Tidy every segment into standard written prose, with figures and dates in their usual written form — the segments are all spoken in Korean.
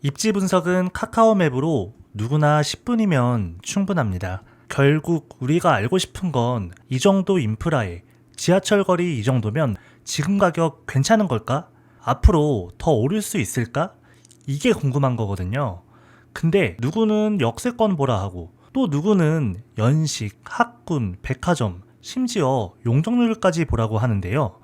입지 분석은 카카오맵으로 누구나 10분이면 충분합니다. 결국 우리가 알고 싶은 건 이 정도 인프라에 지하철 거리 이 정도면 지금 가격 괜찮은 걸까? 앞으로 더 오를 수 있을까? 이게 궁금한 거거든요. 근데 누구는 역세권 보라 하고 또 누구는 연식, 학군, 백화점, 심지어 용적률까지 보라고 하는데요.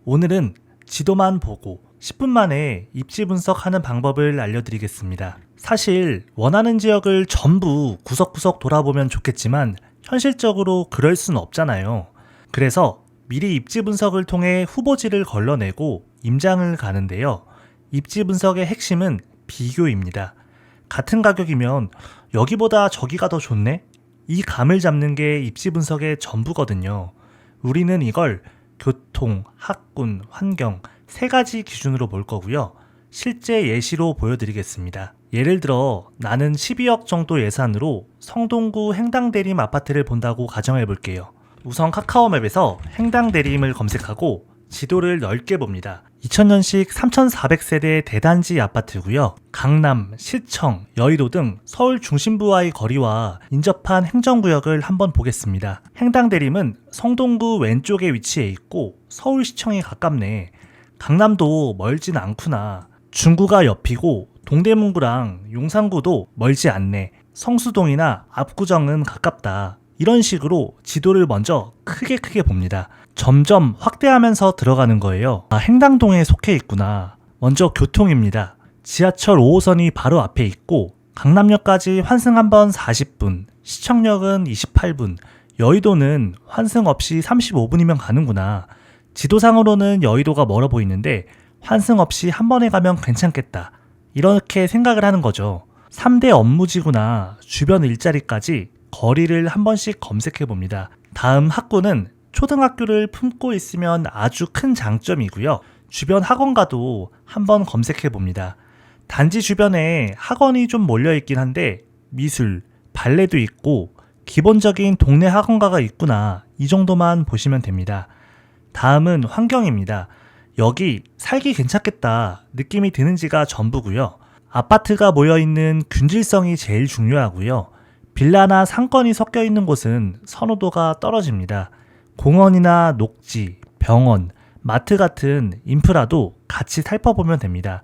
오늘은 지도만 보고 10분 만에 입지 분석하는 방법을 알려드리겠습니다. 사실 원하는 지역을 전부 구석구석 돌아보면 좋겠지만 현실적으로 그럴 순 없잖아요. 그래서 미리 입지 분석을 통해 후보지를 걸러내고 임장을 가는데요. 입지 분석의 핵심은 비교입니다. 같은 가격이면 여기보다 저기가 더 좋네? 이 감을 잡는 게 입지 분석의 전부거든요. 우리는 이걸 교통, 학군, 환경 세 가지 기준으로 볼 거고요. 실제 예시로 보여드리겠습니다. 예를 들어 나는 12억 정도 예산으로 성동구 행당대림 아파트를 본다고 가정해 볼게요. 우선 카카오맵에서 행당대림을 검색하고 지도를 넓게 봅니다. 2000년식 3400세대 대단지 아파트고요. 강남, 시청, 여의도 등 서울 중심부와의 거리와 인접한 행정구역을 한번 보겠습니다. 행당대림은 성동구 왼쪽에 위치해 있고 서울시청에 가깝네. 강남도 멀진 않구나. 중구가 옆이고 동대문구랑 용산구도 멀지 않네. 성수동이나 압구정은 가깝다. 이런 식으로 지도를 먼저 크게 봅니다. 점점 확대하면서 들어가는 거예요. 행당동에 속해 있구나. 먼저 교통입니다. 지하철 5호선이 바로 앞에 있고 강남역까지 환승 한번 40분, 시청역은 28분, 여의도는 환승 없이 35분이면 가는구나. 지도상으로는 여의도가 멀어 보이는데 환승 없이 한 번에 가면 괜찮겠다. 이렇게 생각을 하는 거죠. 3대 업무지구나 주변 일자리까지 거리를 한 번씩 검색해 봅니다. 다음 학군은 초등학교를 품고 있으면 아주 큰 장점이고요. 주변 학원가도 한번 검색해 봅니다. 단지 주변에 학원이 좀 몰려 있긴 한데 미술, 발레도 있고 기본적인 동네 학원가가 있구나. 이 정도만 보시면 됩니다. 다음은 환경입니다. 여기 살기 괜찮겠다 느낌이 드는지가 전부고요. 아파트가 모여있는 균질성이 제일 중요하고요. 빌라나 상권이 섞여 있는 곳은 선호도가 떨어집니다. 공원이나 녹지, 병원, 마트 같은 인프라도 같이 살펴보면 됩니다.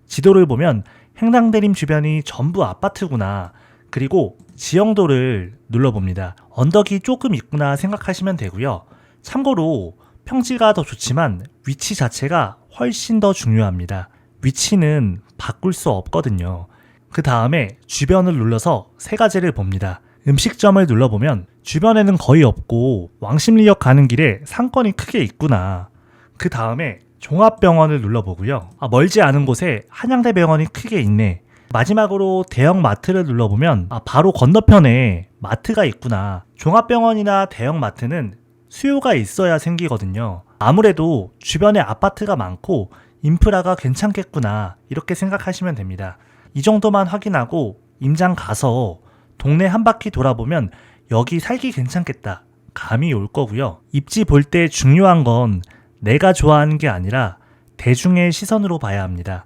지도를 보면 행당대림 주변이 전부 아파트구나. 그리고 지형도를 눌러봅니다. 언덕이 조금 있구나 생각하시면 되고요. 참고로 평지가 더 좋지만 위치 자체가 훨씬 더 중요합니다. 위치는 바꿀 수 없거든요. 그 다음에 주변을 눌러서 세 가지를 봅니다. 음식점을 눌러보면 주변에는 거의 없고 왕십리역 가는 길에 상권이 크게 있구나. 그 다음에 종합병원을 눌러보고요. 멀지 않은 곳에 한양대병원이 크게 있네. 마지막으로 대형 마트를 눌러보면 바로 건너편에 마트가 있구나. 종합병원이나 대형 마트는 수요가 있어야 생기거든요. 아무래도 주변에 아파트가 많고 인프라가 괜찮겠구나 이렇게 생각하시면 됩니다. 이 정도만 확인하고 임장 가서 동네 한 바퀴 돌아보면 여기 살기 괜찮겠다 감이 올 거고요. 입지 볼 때 중요한 건 내가 좋아하는 게 아니라 대중의 시선으로 봐야 합니다.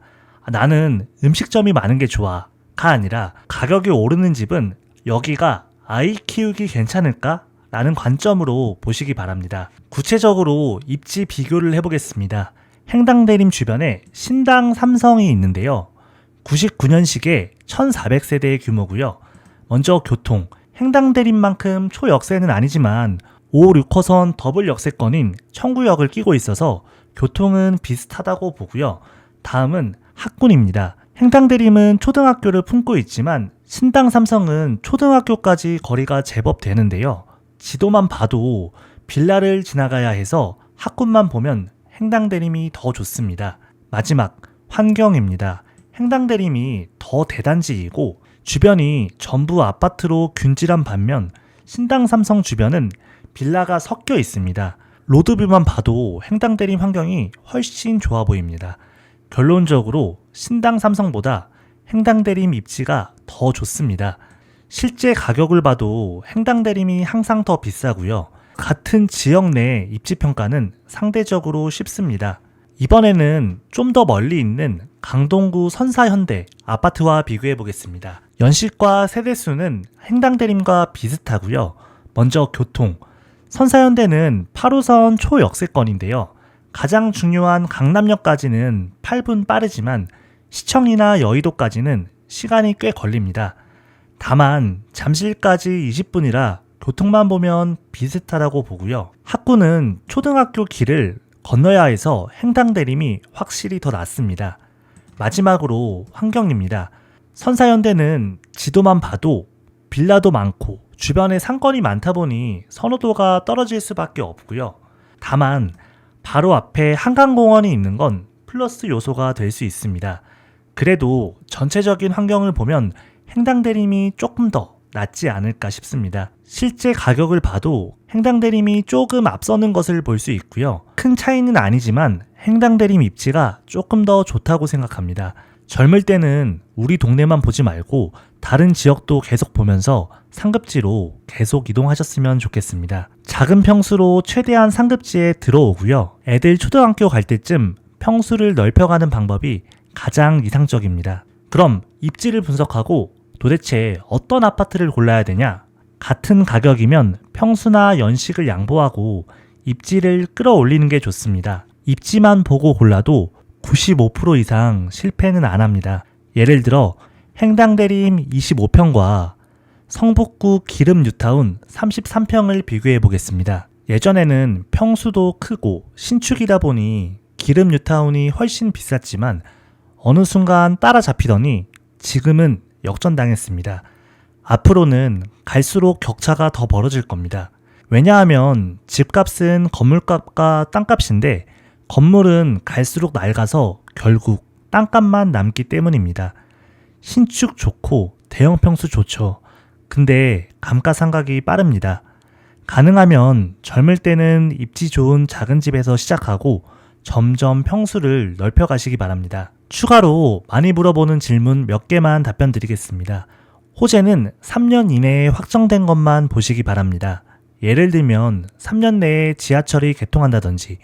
나는 음식점이 많은 게 좋아가 아니라 가격이 오르는 집은 여기가 아이 키우기 괜찮을까? 라는 관점으로 보시기 바랍니다. 구체적으로 입지 비교를 해보겠습니다. 행당대림 주변에 신당 삼성이 있는데요. 99년식의 1400세대의 규모고요. 먼저 교통, 행당대림만큼 초역세는 아니지만 5, 6호선 더블 역세권인 청구역을 끼고 있어서 교통은 비슷하다고 보고요. 다음은 학군입니다. 행당대림은 초등학교를 품고 있지만 신당 삼성은 초등학교까지 거리가 제법 되는데요. 지도만 봐도 빌라를 지나가야 해서 학군만 보면 행당대림이 더 좋습니다. 마지막 환경입니다. 행당대림이 더 대단지이고 주변이 전부 아파트로 균질한 반면 신당 삼성 주변은 빌라가 섞여 있습니다. 로드뷰만 봐도 행당대림 환경이 훨씬 좋아 보입니다. 결론적으로 신당 삼성보다 행당대림 입지가 더 좋습니다. 실제 가격을 봐도 행당대림이 항상 더 비싸고요. 같은 지역 내 입지 평가는 상대적으로 쉽습니다. 이번에는 좀 더 멀리 있는 강동구 선사현대 아파트와 비교해 보겠습니다. 연식과 세대수는 행당대림과 비슷하고요. 먼저 교통. 선사현대는 8호선 초역세권인데요. 가장 중요한 강남역까지는 8분 빠르지만 시청이나 여의도까지는 시간이 꽤 걸립니다. 다만 잠실까지 20분이라 교통만 보면 비슷하다고 보고요. 학구는 초등학교 길을 건너야 해서 행당대림이 확실히 더 낫습니다. 마지막으로 환경입니다. 선사현대는 지도만 봐도 빌라도 많고 주변에 상권이 많다 보니 선호도가 떨어질 수밖에 없고요. 다만 바로 앞에 한강공원이 있는 건 플러스 요소가 될 수 있습니다. 그래도 전체적인 환경을 보면 행당대림이 조금 더 낫지 않을까 싶습니다. 실제 가격을 봐도 행당대림이 조금 앞서는 것을 볼 수 있고요. 큰 차이는 아니지만 행당대림 입지가 조금 더 좋다고 생각합니다. 젊을 때는 우리 동네만 보지 말고 다른 지역도 계속 보면서 상급지로 계속 이동하셨으면 좋겠습니다. 작은 평수로 최대한 상급지에 들어오고요. 애들 초등학교 갈 때쯤 평수를 넓혀가는 방법이 가장 이상적입니다. 그럼 입지를 분석하고 도대체 어떤 아파트를 골라야 되냐? 같은 가격이면 평수나 연식을 양보하고 입지를 끌어올리는 게 좋습니다. 입지만 보고 골라도 95% 이상 실패는 안 합니다. 예를 들어 행당대림 25평과 성북구 기름 뉴타운 33평을 비교해 보겠습니다. 예전에는 평수도 크고 신축이다 보니 기름 뉴타운이 훨씬 비쌌지만 어느 순간 따라잡히더니 지금은 역전당했습니다. 앞으로는 갈수록 격차가 더 벌어질 겁니다. 왜냐하면 집값은 건물값과 땅값인데 건물은 갈수록 낡아서 결국 땅값만 남기 때문입니다. 신축 좋고 대형 평수 좋죠. 근데 감가상각이 빠릅니다. 가능하면 젊을 때는 입지 좋은 작은 집에서 시작하고 점점 평수를 넓혀가시기 바랍니다. 추가로 많이 물어보는 질문 몇 개만 답변 드리겠습니다. 호재는 3년 이내에 확정된 것만 보시기 바랍니다. 예를 들면 3년 내에 지하철이 개통한다든지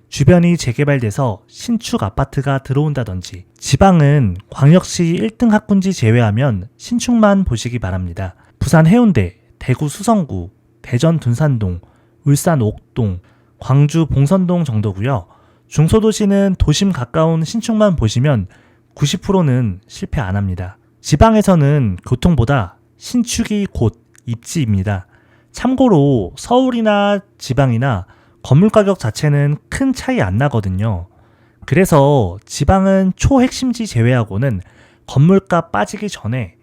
주변이 재개발돼서 신축 아파트가 들어온다든지 지방은 광역시 1등 학군지 제외하면 신축만 보시기 바랍니다. 부산 해운대, 대구 수성구, 대전 둔산동, 울산 옥동, 광주 봉선동 정도고요. 중소도시는 도심 가까운 신축만 보시면 90%는 실패 안 합니다. 지방에서는 교통보다 신축이 곧 입지입니다. 참고로 서울이나 지방이나 건물 가격 자체는 큰 차이 안 나거든요. 그래서 지방은 초핵심지 제외하고는 건물값 빠지기 전에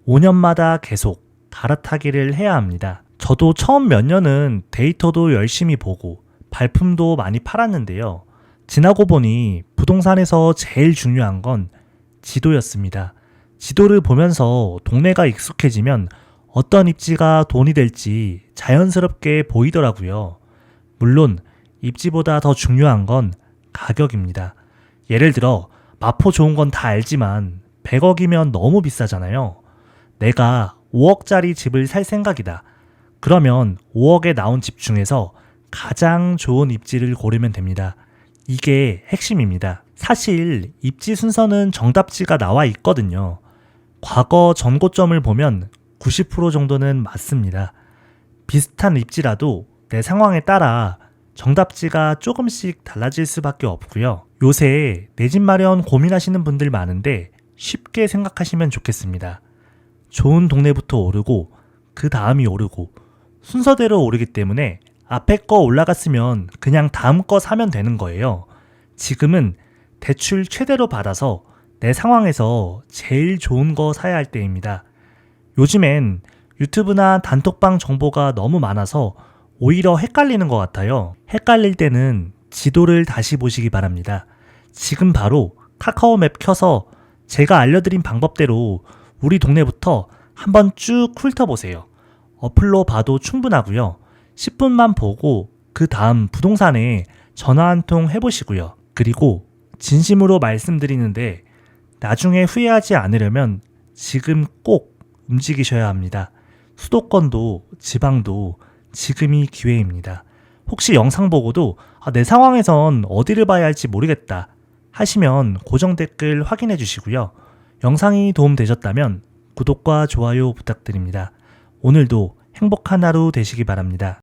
5년마다 계속 갈아타기를 해야 합니다. 저도 처음 몇 년은 데이터도 열심히 보고 발품도 많이 팔았는데요. 지나고 보니 부동산에서 제일 중요한 건 지도였습니다. 지도를 보면서 동네가 익숙해지면 어떤 입지가 돈이 될지 자연스럽게 보이더라고요. 물론 입지보다 더 중요한 건 가격입니다. 예를 들어 마포 좋은 건 다 알지만 100억이면 너무 비싸잖아요. 내가 5억짜리 집을 살 생각이다. 그러면 5억에 나온 집 중에서 가장 좋은 입지를 고르면 됩니다. 이게 핵심입니다. 사실 입지 순서는 정답지가 나와 있거든요. 과거 전고점을 보면 90% 정도는 맞습니다. 비슷한 입지라도 내 상황에 따라 정답지가 조금씩 달라질 수밖에 없고요. 요새 내 집 마련 고민하시는 분들 많은데 쉽게 생각하시면 좋겠습니다. 좋은 동네부터 오르고 그 다음이 오르고 순서대로 오르기 때문에 앞에 거 올라갔으면 그냥 다음 거 사면 되는 거예요. 지금은 대출 최대로 받아서 내 상황에서 제일 좋은 거 사야 할 때입니다. 요즘엔 유튜브나 단톡방 정보가 너무 많아서 오히려 헷갈리는 것 같아요. 헷갈릴 때는 지도를 다시 보시기 바랍니다. 지금 바로 카카오맵 켜서 제가 알려드린 방법대로 우리 동네부터 한번 쭉 훑어보세요. 어플로 봐도 충분하고요. 10분만 보고 그 다음 부동산에 전화 한 통 해보시고요. 그리고 진심으로 말씀드리는데 나중에 후회하지 않으려면 지금 꼭 움직이셔야 합니다. 수도권도 지방도 지금이 기회입니다. 혹시 영상 보고도 내 상황에선 어디를 봐야 할지 모르겠다. 하시면 고정 댓글 확인해 주시고요. 영상이 도움되셨다면 구독과 좋아요 부탁드립니다. 오늘도 행복한 하루 되시기 바랍니다.